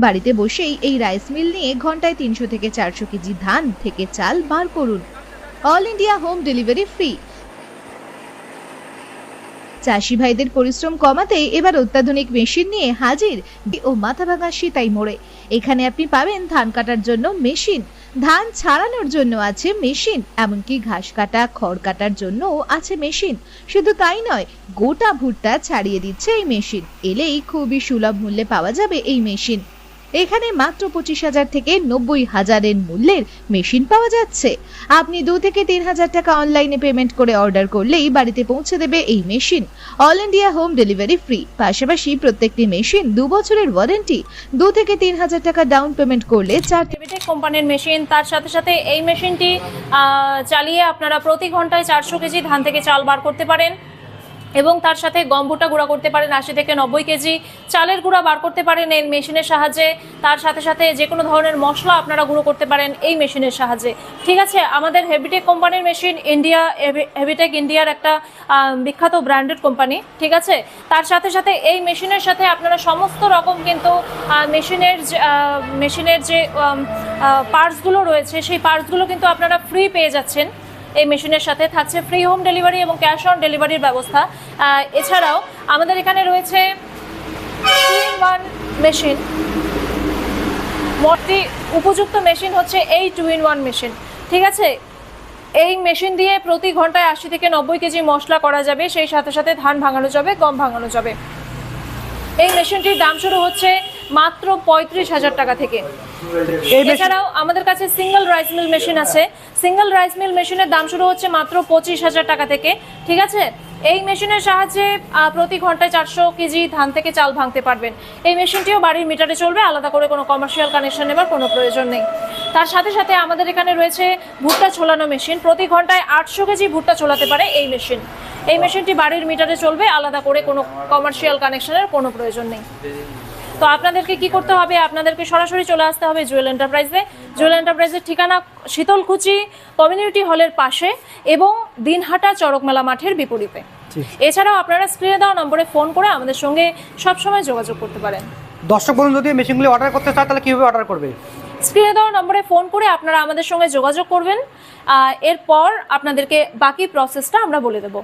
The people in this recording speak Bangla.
বাড়িতে বসেই এই রাইস মিল নিয়ে ঘন্টায় 300 থেকে 400 কেজি ধান থেকে চাল বার করুন। All India home delivery free. চাষি ভাইদের পরিশ্রম কমাতে এবার অত্যাধুনিক মেশিন নিয়ে হাজির ও মাথাভাঙা সিতাই মোড়ে। এখানে আপনি পাবেন ধান কাটার জন্য মেশিন, ধান ছাড়ানোর জন্য আছে মেশিন, এমনকি ঘাস কাটা খড় কাটার জন্য আছে মেশিন। শুধু তাই নয়, গোটা ভুট্টা ছাড়িয়ে দিচ্ছে এই মেশিন। এলেই খুবই সুলভ মূল্যে পাওয়া যাবে এই মেশিন। এখানে মাত্র 25,000 থেকে 90,000 মূল্যের মেশিন পাওয়া যাচ্ছে। আপনি 2 থেকে 3,000 টাকা অনলাইনে পেমেন্ট করে অর্ডার করলেই বাড়িতে পৌঁছে দেবে এই machine. All India home delivery free. পাশাপাশি প্রত্যেকটি মেশিন 2 বছরের ওয়ারেন্টি। 2 থেকে 3,000 টাকা ডাউন পেমেন্ট করলে হেভিটেক কোম্পানির মেশিন। তার সাথে সাথে এই মেশিনটি চালিয়ে আপনারা প্রতি ঘন্টায় 400 কেজি ধান থেকে চাল বার করতে পারেন এবং তার সাথে গম ভুট্টা গুঁড়া করতে পারেন 80 থেকে 90 কেজি, চালের গুঁড়া বার করতে পারেন এই মেশিনের সাহায্যে। তার সাথে সাথে যে কোনো ধরনের মশলা আপনারা গুঁড়ো করতে পারেন এই মেশিনের সাহায্যে। ঠিক আছে, আমাদের হেভিটেক কোম্পানির মেশিন হেভিটেক ইন্ডিয়ার একটা বিখ্যাত ব্র্যান্ডেড কোম্পানি। ঠিক আছে, তার সাথে সাথে এই মেশিনের সাথে আপনারা সমস্ত রকম কিন্তু মেশিনের যে পার্টসগুলো রয়েছে সেই পার্টসগুলো কিন্তু আপনারা ফ্রি পেয়ে যাচ্ছেন। এই মেশিনের সাথে থাকছে ফ্রি হোম ডেলিভারি এবং ক্যাশ অন ডেলিভারির ব্যবস্থা। এছাড়াও আমাদের এখানে রয়েছে 2-in-1 মেশিন। মোটটি উপযুক্ত মেশিন হচ্ছে এই 2-in-1 মেশিন। ঠিক আছে, এই মেশিন দিয়ে প্রতি ঘন্টায় 80 থেকে 90 কেজি মশলা করা যাবে, সেই সাথে সাথে ধান ভাঙানো যাবে, গম ভাঙানো যাবে। এই মেশিনটির দাম শুরু হচ্ছে মাত্র 35,000 টাকা থেকে। এছাড়াও আমাদের কাছে সিঙ্গেল রাইস মিল মেশিন আছে। সিঙ্গেল রাইস মিল মেশিনের দাম শুরু হচ্ছে মাত্র 25,000 টাকা থেকে। ঠিক আছে, এই মেশিনের সাহায্যে প্রতি ঘন্টায় 400 কেজি ধান থেকে চাল ভাঙতে পারবেন। এই মেশিনটিও বাড়ির মিটারে চলবে, আলাদা করে কোনো কমার্শিয়াল কানেকশন নেবার কোনো প্রয়োজন নেই। তার সাথে সাথে আমাদের এখানে রয়েছে ভুট্টা ছোলানো মেশিন। প্রতি ঘন্টায় 800 কেজি ভুট্টা ছোলাতে পারে এই মেশিন। এই মেশিনটি বাড়ির মিটারে চলবে, আলাদা করে কোনো কমার্শিয়াল কানেকশনের কোনো প্রয়োজন নেই। তো আপনাদেরকে কি করতে হবে, আপনাদেরকে সরাসরি চলে আসতে হবে জুয়েল এন্টারপ্রাইজে। জুয়েল এন্টারপ্রাইজের ঠিকানা শীতলকুচি কমিউনিটি হলের পাশে এবং দিনহাটা চড়ক মেলা মাঠের বিপরীতে। এছাড়াও আপনারা স্ক্রিনে দেওয়া নম্বরে ফোন করে আমাদের সঙ্গে সবসময় যোগাযোগ করতে পারেন। দর্শক বন্ধু যদি মেশিনগুলি অর্ডার করতে চায় তাহলে কীভাবে অর্ডার করবে? স্ক্রিনে দেওয়া নম্বরে ফোন করে আপনারা আমাদের সঙ্গে যোগাযোগ করবেন। এরপর আপনাদেরকে বাকি প্রসেসটা আমরা বলে দেবো।